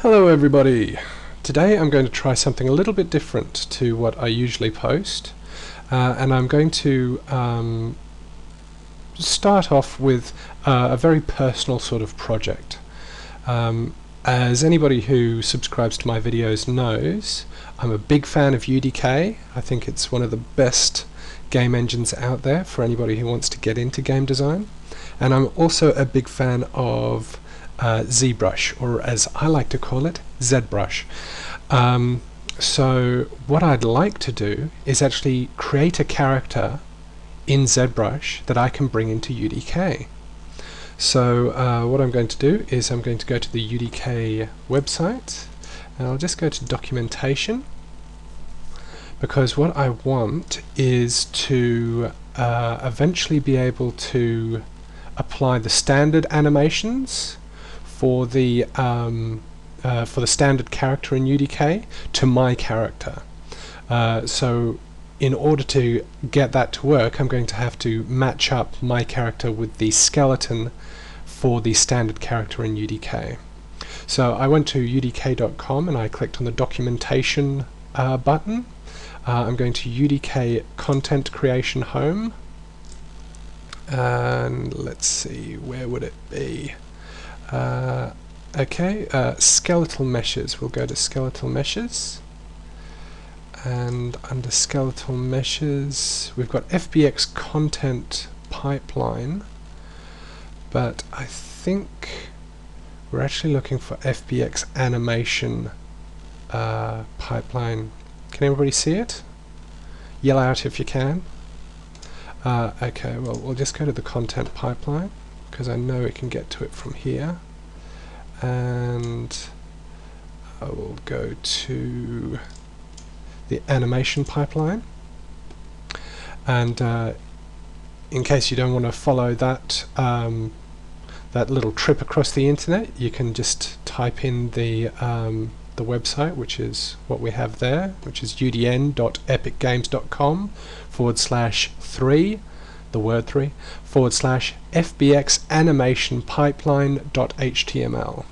Hello everybody! Today I'm going to try something a little bit different to what I usually post, and I'm going to start off with a very personal sort of project. As anybody who subscribes to my videos knows, I'm a big fan of UDK. I think it's one of the best game engines out there for anybody who wants to get into game design, and I'm also a big fan of ZBrush, or as I like to call it, ZBrush. So what I'd like to do is actually create a character in ZBrush that I can bring into UDK. So what I'm going to do is I'm going to go to the UDK website, and I'll just go to documentation, because what I want is to eventually be able to apply the standard animations for the standard character in UDK to my character. So in order to get that to work, I'm going to have to match up my character with the skeleton for the standard character in UDK. So I went to udk.com and I clicked on the documentation button. I'm going to UDK content creation home, and let's see, where would it be? Skeletal meshes. We'll go to skeletal meshes, and under skeletal meshes we've got FBX content pipeline, but I think we're actually looking for FBX animation pipeline. Can everybody see it? Yell out if you can. Okay, well, we'll just go to the content pipeline, because I know we can get to it from here, and I will go to the animation pipeline, and in case you don't want to follow that that little trip across the internet, you can just type in the website, which is what we have there, which is udn.epicgames.com/3, the word 3, /FBX animation pipeline.html.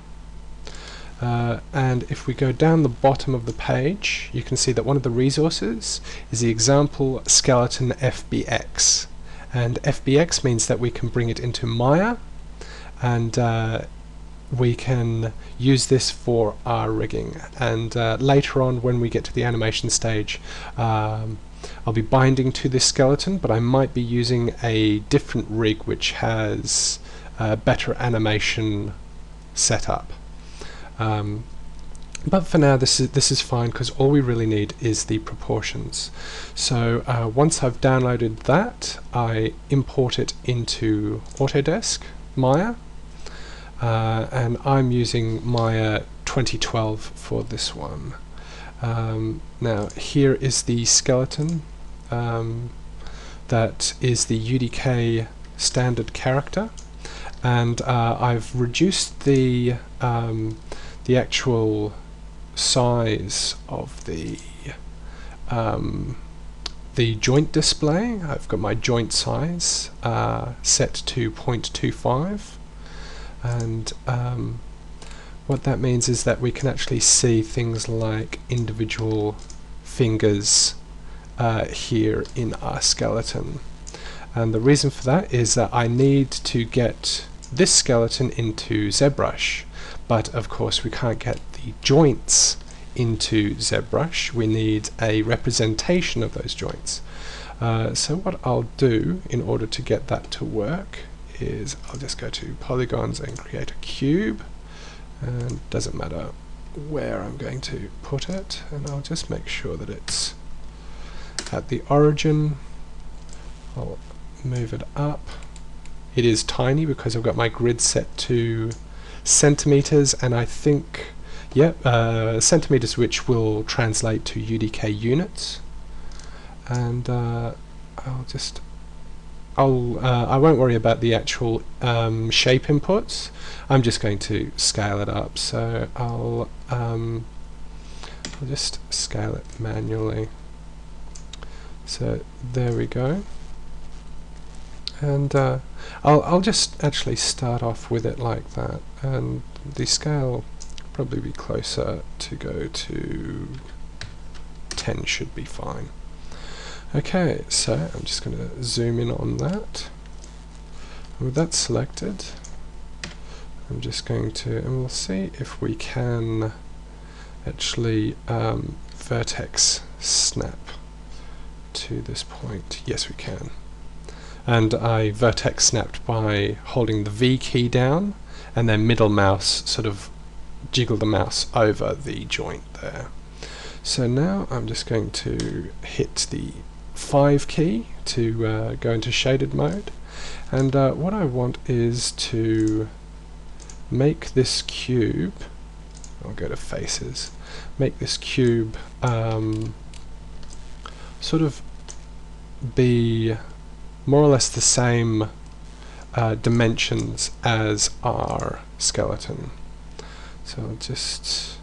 And if we go down the bottom of the page, you can see that one of the resources is the example skeleton FBX, and FBX means that we can bring it into Maya, and we can use this for our rigging. And later on, when we get to the animation stage, I'll be binding to this skeleton, but I might be using a different rig which has better animation setup. But for now, this is fine, because all we really need is the proportions. So once I've downloaded that, I import it into Autodesk Maya, and I'm using Maya 2012 for this one. Now here is the skeleton that is the UDK standard character, and I've reduced the actual size of the joint display. I've got my joint size set to 0.25, and what that means is that we can actually see things like individual fingers here in our skeleton. And the reason for that is that I need to get this skeleton into ZBrush, but of course we can't get the joints into ZBrush. We need a representation of those joints. So what I'll do in order to get that to work is I'll just go to polygons and create a cube, and it doesn't matter where I'm going to put it, and I'll just make sure that it's at the origin. I'll move it up. It is tiny because I've got my grid set to centimeters, and I think, centimeters, which will translate to UDK units. And I won't worry about the actual shape inputs. I'm just going to scale it up. So I'll just scale it manually. So there we go. And I'll just actually start off with it like that, and the scale probably be closer to go to 10 should be fine. Okay, so I'm just going to zoom in on that. With that selected, I'm just going to, and we'll see if we can actually vertex snap to this point. Yes, we can. And I vertex snapped by holding the V key down and then middle mouse sort of jiggle the mouse over the joint there. So now I'm just going to hit the 5 key to go into shaded mode, and what I want is to make this cube, I'll go to faces, make this cube sort of be more or less the same dimensions as our skeleton. So I'll just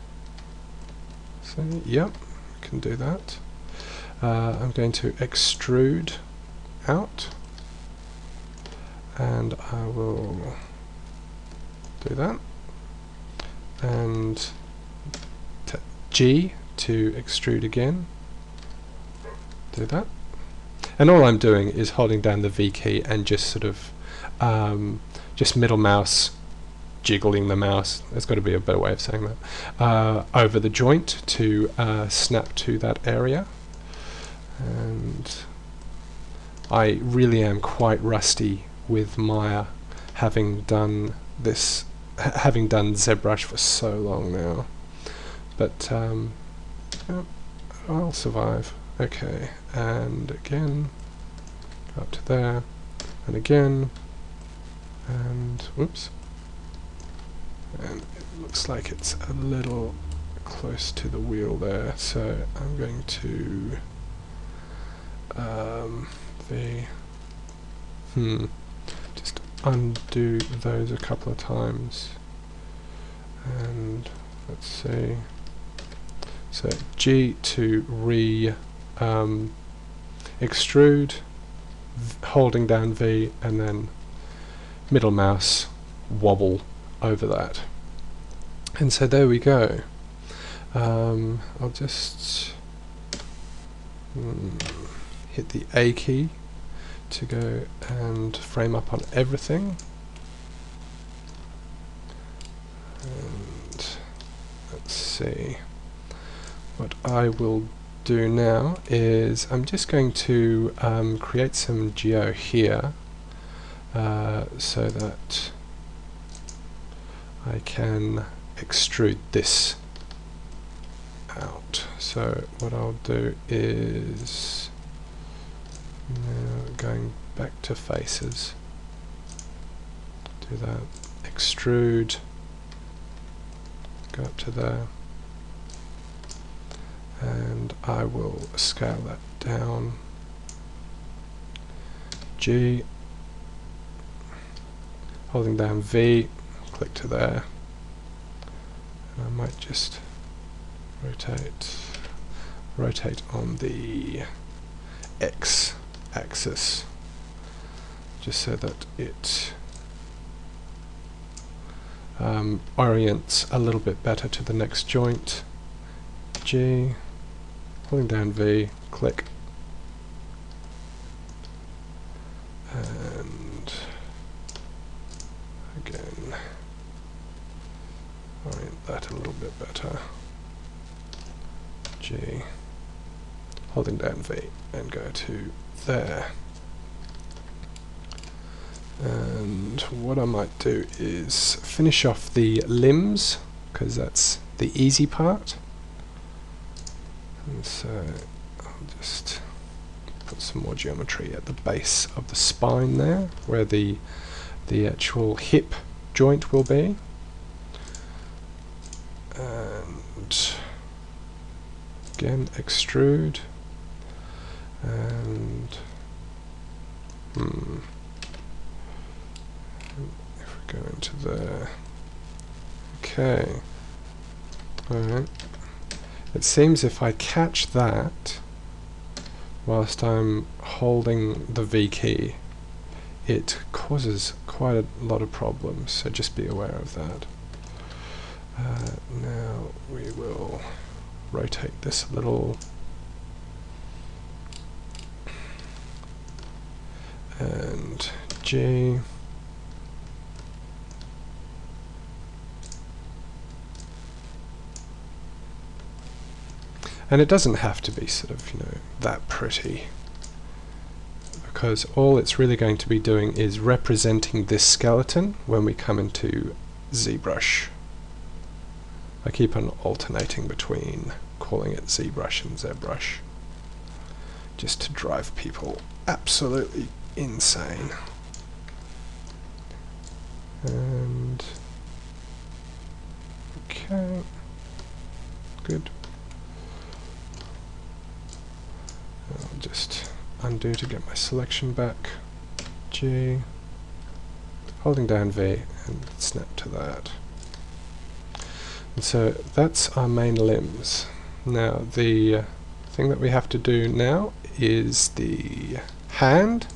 say, yep, can do that. I'm going to extrude out, and I will do that, and G to extrude again, do that. And all I'm doing is holding down the V key and just sort of just middle mouse jiggling the mouse, there's got to be a better way of saying that, over the joint to snap to that area. And I really am quite rusty with Maya, having done this, having done ZBrush for so long now, but yep, I'll survive. Okay, and again, go up to there, and again, and whoops, and it looks like it's a little close to the wheel there, so I'm going to just undo those a couple of times, and let's see, so G to extrude, holding down V, and then middle mouse wobble over that. And so there we go. I'll just hit the A key to go and frame up on everything. And let's see. What I will do now is I'm just going to create some geo here so that I can extrude this out. So what I'll do is, now going back to faces, do that, extrude, go up to there, and I will scale that down, G, holding down V, click to there, and I might just rotate on the X axis just so that it orients a little bit better to the next joint. G, holding down V, click, and again orient that a little bit better. G, holding down V, and go to there. And what I might do is finish off the limbs, because that's the easy part. And so I'll just put some more geometry at the base of the spine there, where the actual hip joint will be. And again, extrude, and if we go into there, okay, alright, it seems if I catch that whilst I'm holding the V key, it causes quite a lot of problems, so just be aware of that. Now we will rotate this a little, and G, and it doesn't have to be sort of, you know, that pretty, because all it's really going to be doing is representing this skeleton when we come into ZBrush. I keep on alternating between calling it ZBrush and ZBrush, just to drive people absolutely insane. And okay, good. I'll just undo to get my selection back. G, holding down V, and snap to that. And so that's our main limbs. Now the thing that we have to do now is the hand.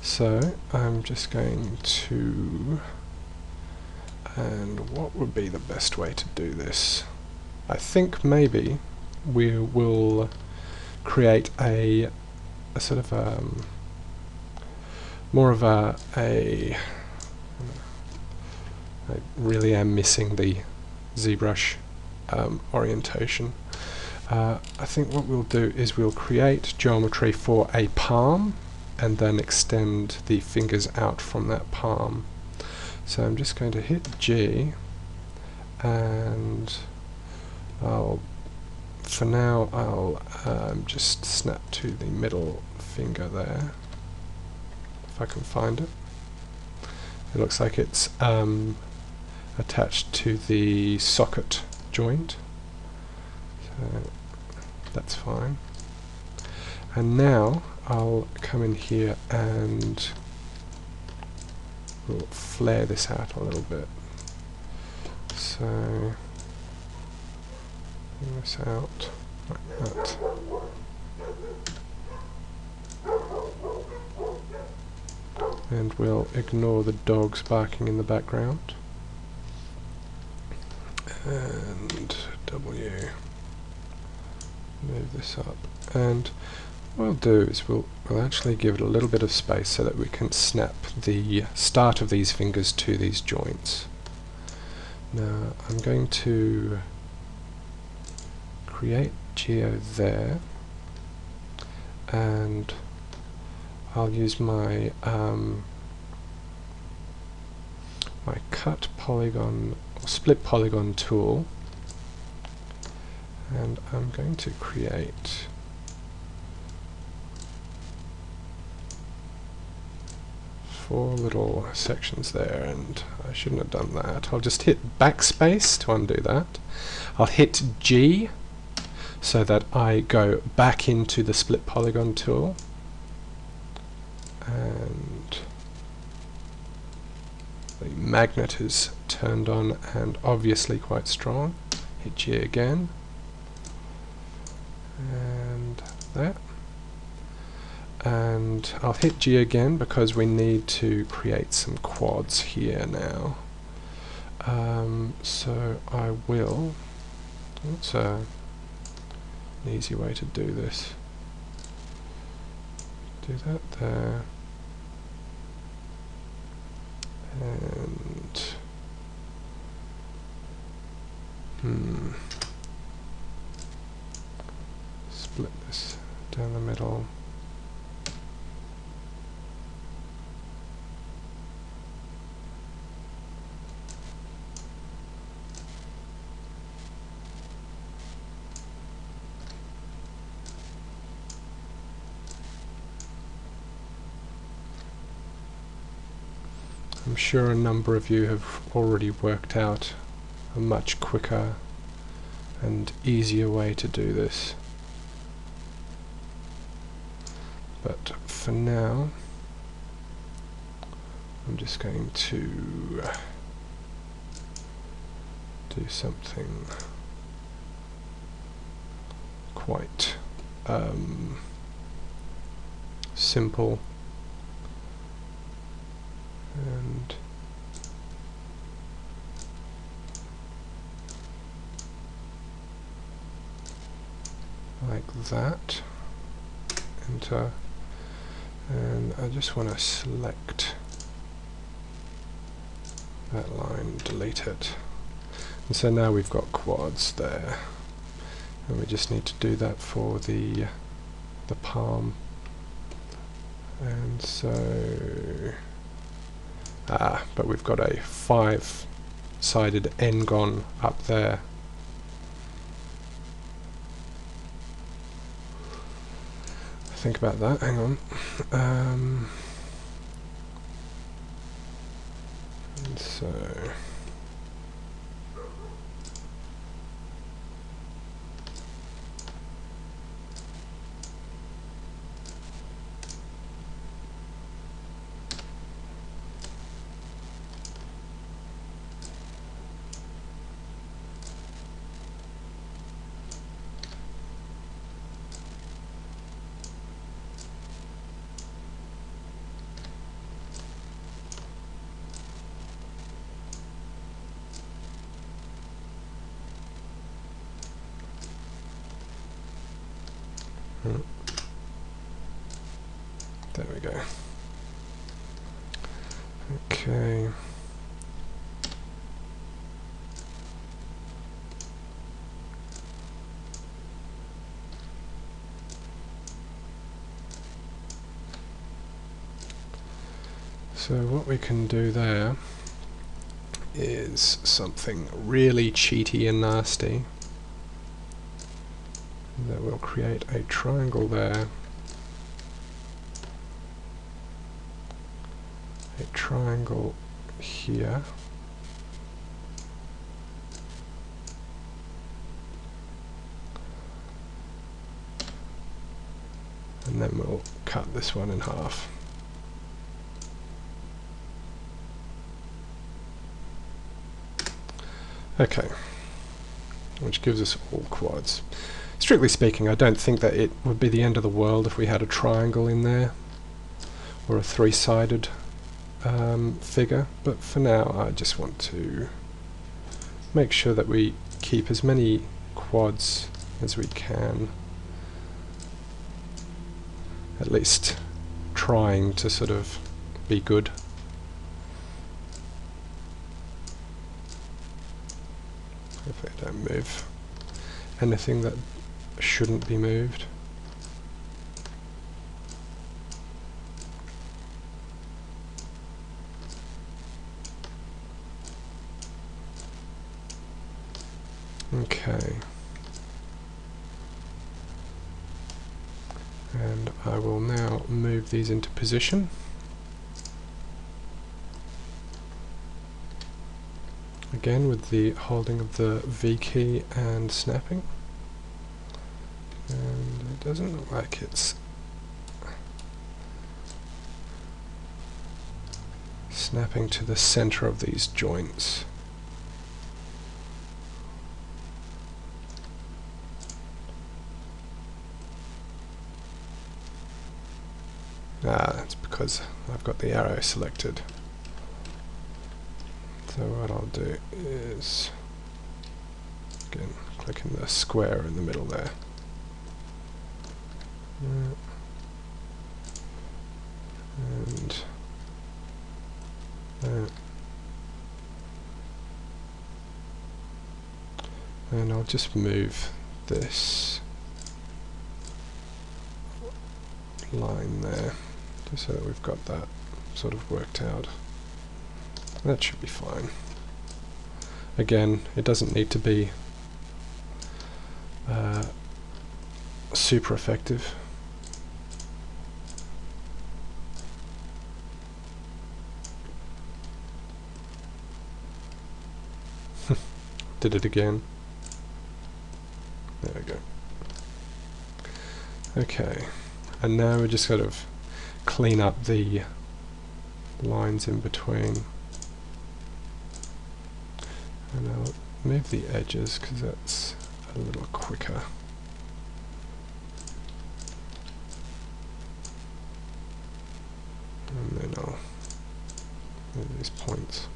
So I'm just going to, and what would be the best way to do this? I think maybe we will create a sort of more of I really am missing the ZBrush orientation. I think what we'll do is we'll create geometry for a palm and then extend the fingers out from that palm. So I'm just going to hit G, and for now I'll just snap to the middle finger there, if I can find it. It looks like it's attached to the socket joint, so that's fine. And now I'll come in here and we'll flare this out a little bit. So bring this out like that. And we'll ignore the dogs barking in the background. And W, move this up, and what we'll do is we'll actually give it a little bit of space so that we can snap the start of these fingers to these joints. Now I'm going to create geo there, and I'll use my my cut polygon or split polygon tool, and I'm going to create four little sections there, and I shouldn't have done that. I'll just hit backspace to undo that. I'll hit G so that I go back into the split polygon tool, and the magnet is turned on and obviously quite strong. Hit G again, and that, and I'll hit G again because we need to create some quads here now. So I will, that's an easy way to do this. Do that there, and split this down the middle. I'm sure a number of you have already worked out a much quicker and easier way to do this. But for now, I'm just going to do something quite simple, and like that. Enter, and I just want to select that line, delete it. And so now we've got quads there, and we just need to do that for the palm. And so but we've got a 5-sided n-gon up there. Think about that, hang on. And so there we go. Okay. So what we can do there is something really cheaty and nasty. That will create a triangle there, a triangle here, and then we'll cut this one in half. Okay, which gives us all quads. Strictly speaking, I don't think that it would be the end of the world if we had a triangle in there, or a 3-sided figure, but for now I just want to make sure that we keep as many quads as we can, at least trying to sort of be good. Hopefully I don't move anything that shouldn't be moved. Okay. And I will now move these into position. Again with the holding of the V key and snapping. And it doesn't look like it's snapping to the center of these joints. That's because I've got the arrow selected. So what I'll do is, again, click in the square in the middle there. And and I'll just move this line there, just so that we've got that sort of worked out. That should be fine. Again, it doesn't need to be super effective. Did it again. There we go. Okay, and now we just sort of clean up the lines in between. And I'll move the edges because that's a little quicker. And then I'll move these points.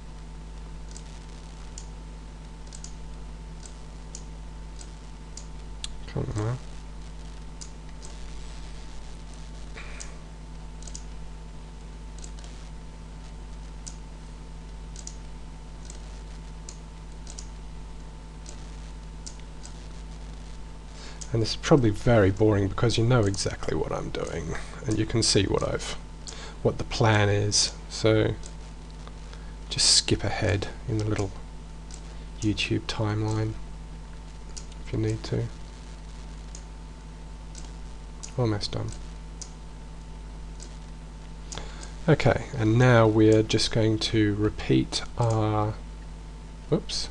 Come on now. And this is probably very boring because you know exactly what I'm doing and you can see what the plan is, so just skip ahead in the little YouTube timeline if you need to. Almost done. Okay, and now we're just going to repeat our, whoops,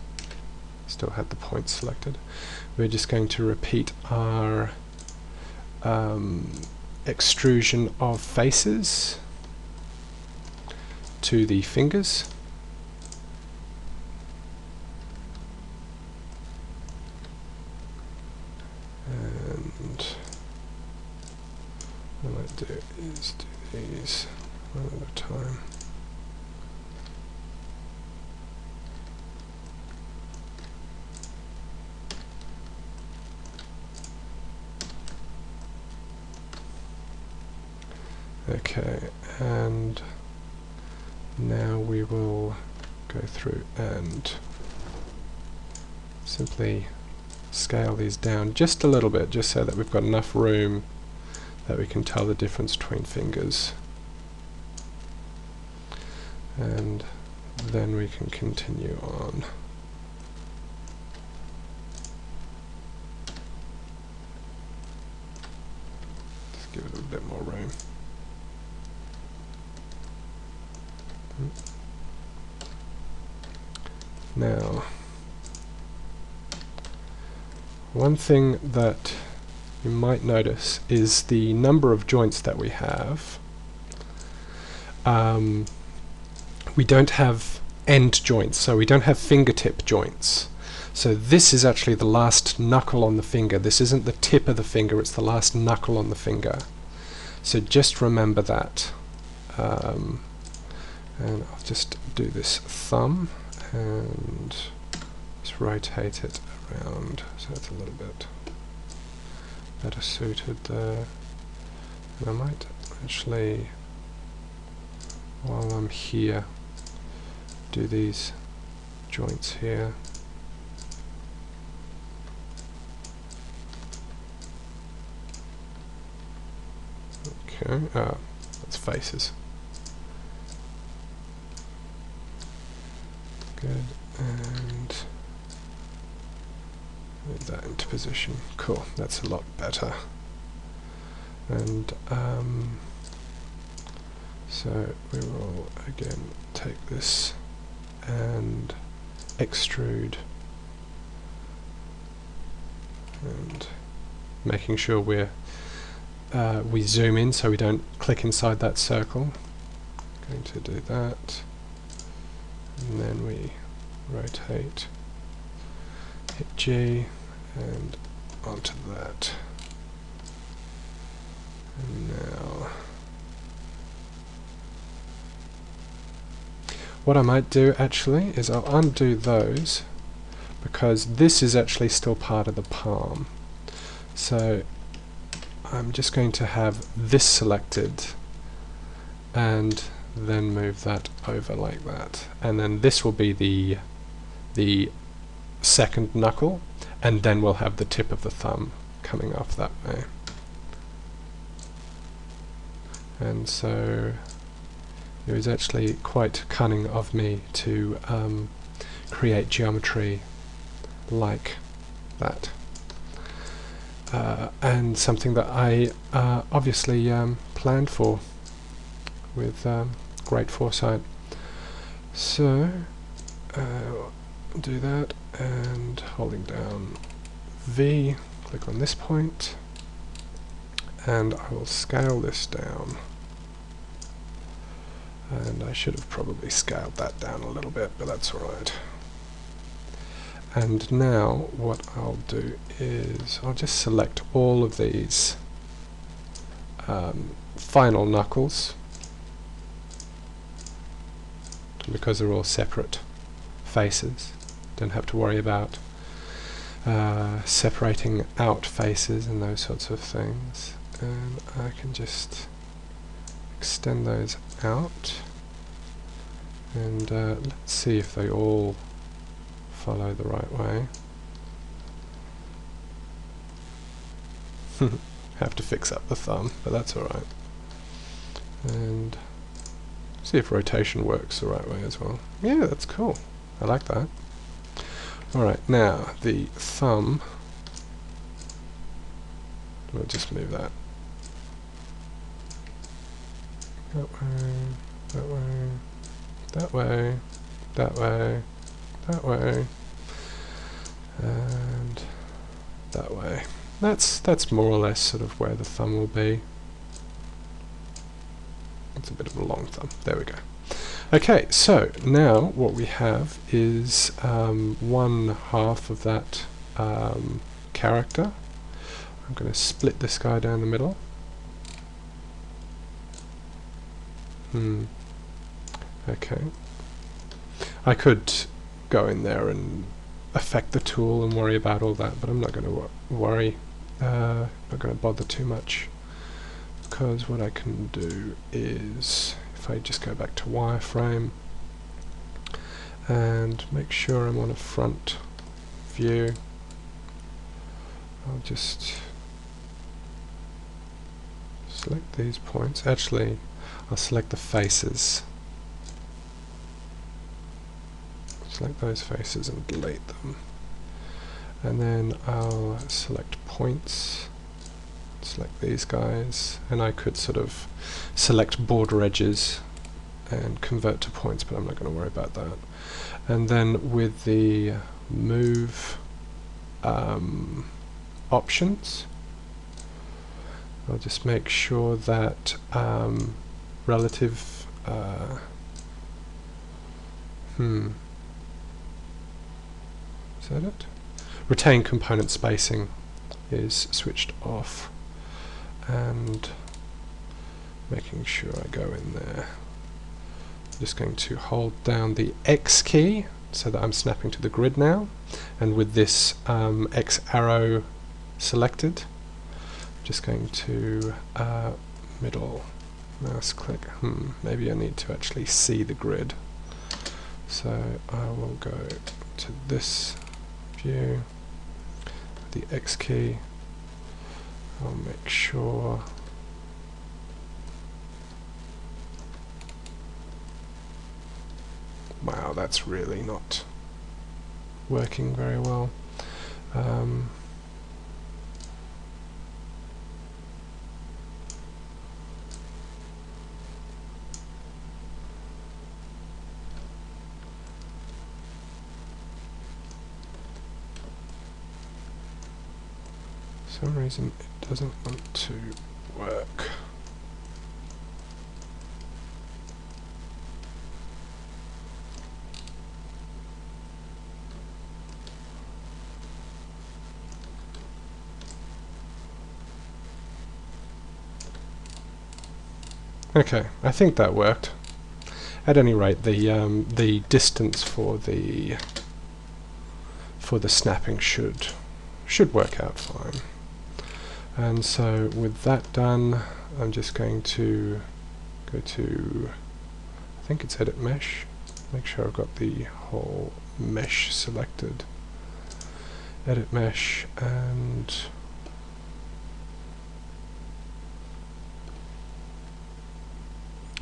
still had the point selected. We're just going to repeat our extrusion of faces to the fingers. And what I might do is do these one at a time. Okay, and now we will go through and simply scale these down just a little bit, just so that we've got enough room that we can tell the difference between fingers. And then we can continue on. Just give it a bit more room. Now, one thing that you might notice is the number of joints that we have. We don't have end joints, so we don't have fingertip joints. So this is actually the last knuckle on the finger. This isn't the tip of the finger, it's the last knuckle on the finger. So just remember that. And I'll just do this thumb and just rotate it around so it's a little bit better suited there. And I might actually, while I'm here, do these joints here. Okay, that's faces. Good, and move that into position. Cool, that's a lot better. And so we will again take this and extrude, and making sure we zoom in so we don't click inside that circle. Going to do that, and then we rotate, hit G, and onto that. And now, what I might do actually is I'll undo those, because this is actually still part of the palm. So I'm just going to have this selected and then move that over like that, and then this will be the second knuckle, and then we'll have the tip of the thumb coming off that way. And so it was actually quite cunning of me to create geometry like that, and something that I obviously planned for with great foresight. So do that, and holding down V, click on this point, and I will scale this down. And I should have probably scaled that down a little bit, but that's alright. And now what I'll do is I'll just select all of these final knuckles, because they're all separate faces. Don't have to worry about separating out faces and those sorts of things. And I can just extend those out, and let's see if they all follow the right way. Have to fix up the thumb, but that's alright. And see if rotation works the right way as well. Yeah, that's cool. I like that. Alright, now the thumb, we'll just move that. That way, that way, that way, that way, that way, and that way. That's more or less sort of where the thumb will be. It's a bit of a long thumb. There we go. Okay, so now what we have is one half of that character. I'm going to split this guy down the middle. Okay. I could go in there and affect the tool and worry about all that, but I'm not going to worry. Not going to bother too much, because what I can do is, if I just go back to wireframe and make sure I'm on a front view, I'll just select these points. Actually, I'll select the faces. Select those faces and delete them. And then I'll select points, select these guys, and I could sort of select border edges and convert to points, but I'm not going to worry about that. And then with the move options, I'll just make sure that relative is that it? Retain component spacing is switched off, and making sure I go in there. I'm just going to hold down the X key so that I'm snapping to the grid now, and with this X arrow selected, I'm just going to middle mouse click. Maybe I need to actually see the grid, so I will go to this view, the X key. I'll make sure wow, that's really not working very well. For some reason it doesn't want to work. Okay, I think that worked. At any rate, the distance for the snapping should work out fine. And so with that done, I'm just going to go to, I think it's Edit Mesh, make sure I've got the whole mesh selected. Edit Mesh, and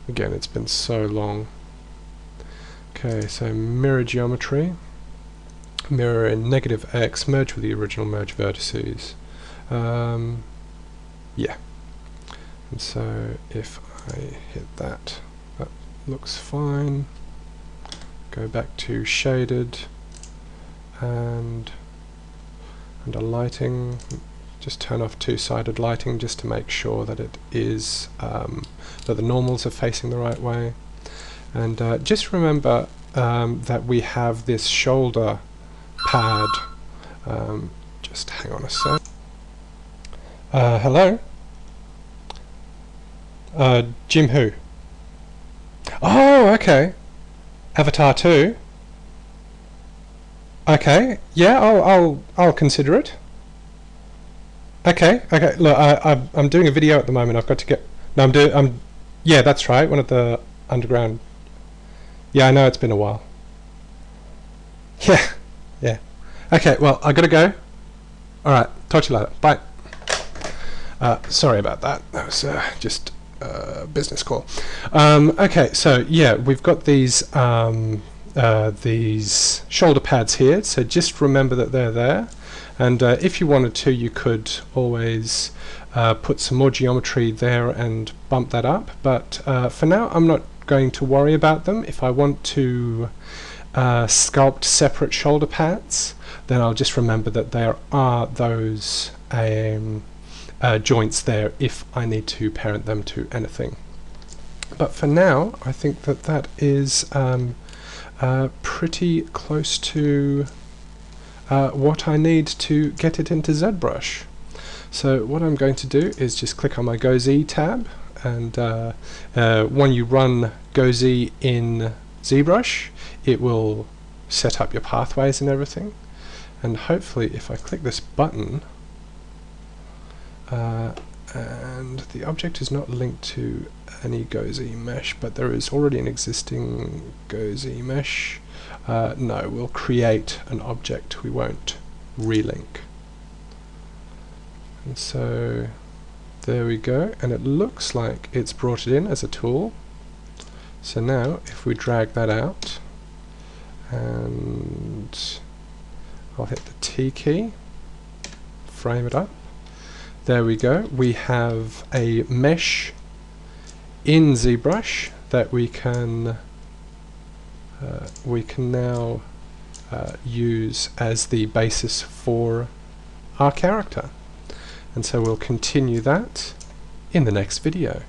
again, it's been so long. Okay, so mirror geometry, mirror in -X, merge with the original merge vertices. Yeah, and so if I hit that, that looks fine. Go back to shaded, and under lighting, just turn off two-sided lighting just to make sure that it is that the normals are facing the right way. And just remember that we have this shoulder pad. Just hang on a sec. Hello? Jim who? Oh, okay. Avatar 2? Okay, yeah, I'll consider it. Okay, look, I'm doing a video at the moment. I've got to get... No, yeah, that's right, one of the underground... Yeah, I know it's been a while. Yeah. Okay, well, I gotta go. Alright, talk to you later. Bye. Sorry about that. That was just a business call. Okay, so yeah, we've got these shoulder pads here. So just remember that they're there. And if you wanted to, you could always put some more geometry there and bump that up. But for now, I'm not going to worry about them. If I want to sculpt separate shoulder pads, then I'll just remember that there are those joints there if I need to parent them to anything. But for now, I think that that is pretty close to what I need to get it into ZBrush. So what I'm going to do is just click on my Go Z tab, and when you run Go Z in ZBrush, it will set up your pathways and everything. And hopefully, if I click this button, and the object is not linked to any Go Z mesh, but there is already an existing Go Z mesh. No, we'll create an object, we won't relink. And so there we go, and it looks like it's brought it in as a tool. So now if we drag that out, and I'll hit the T key, frame it up, there we go. We have a mesh in ZBrush that we can now use as the basis for our character. And so we'll continue that in the next video.